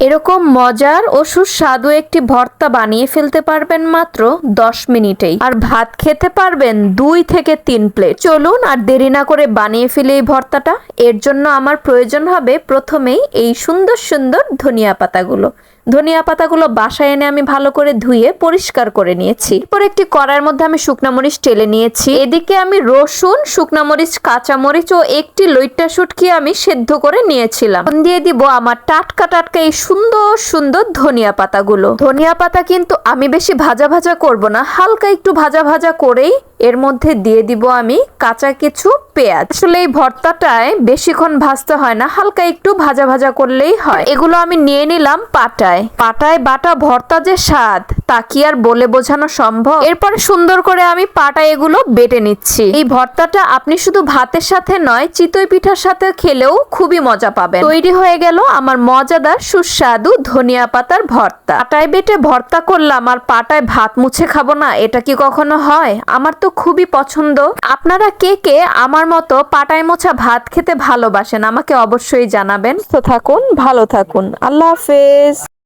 এরকম মজার ও সুস্বাদু একটি ভর্তা বানিয়ে ফেলতে পারবেন মাত্র 10 মিনিটেই, আর ভাত খেতে পারবেন 2 থেকে 3 প্লেট। চলুন আর দেরি না করে বানিয়ে ফেলি এই ভর্তাটা। এর জন্য আমার প্রয়োজন হবে প্রথমেই এই সুন্দর সুন্দর ধনিয়া পাতাগুলো। ধনিয়া পাতাগুলো বাসায় এনে আমি ভালো করে ধুয়ে পরিষ্কার করে নিয়েছি। এরপর একটি কড়াইয়ের মধ্যে আমি শুকনা মরিচ টেলে নিয়েছি। এদিকে আমি রসুন, শুকনা মরিচ, কাঁচা মরিচ ও একটি লইট্টা শুটকি আমি সেদ্ধ করে নিয়েছিলাম। দিয়ে দিব আমার টাটকা টাটকা এই সুন্দর সুন্দর ধনিয়া পাতাগুলো। ধনিয়া পাতা কিন্তু আমি বেশি ভাজা ভাজা করব না, হালকা একটু ভাজা ভাজা করেই এর মধ্যে দিয়ে দিব আমি কাঁচা কিছু পেঁয়াজ। আসলে এই ভর্তাটায় বেশিক্ষণ ভাজতে হয় না, হালকা একটু ভাজা ভাজা করলেই হয়। এগুলো আমি নিয়ে নিলাম পাটায়। পাটায় বাটা ভর্তা যে স্বাদ তা কি আর বলে বোঝানো সম্ভব। এরপর সুন্দর করে আমি পাটায় এগুলো বেটে নিচ্ছি। এই ভর্তাটা আপনি শুধু ভাতের সাথে নয়, চিতই পিঠার সাথে খেলেও খুবই মজা পাবেন। তৈরি হয়ে গেল আমার মজাদার সুস্বাদু ধনিয়া পাতার ভর্তা। পাটায় বেটে ভর্তা করলাম আর পাটায় ভাত মুছে খাবো না, এটা কি কখনো হয়? আমার তো খুবই পছন্দ। আপনারা কে কে আমার মতো পাটায় মোছা ভাত খেতে ভালোবাসেন আমাকে অবশ্যই জানাবেন। তো থাকুন, ভালো থাকুন। আল্লাহ হাফেজ।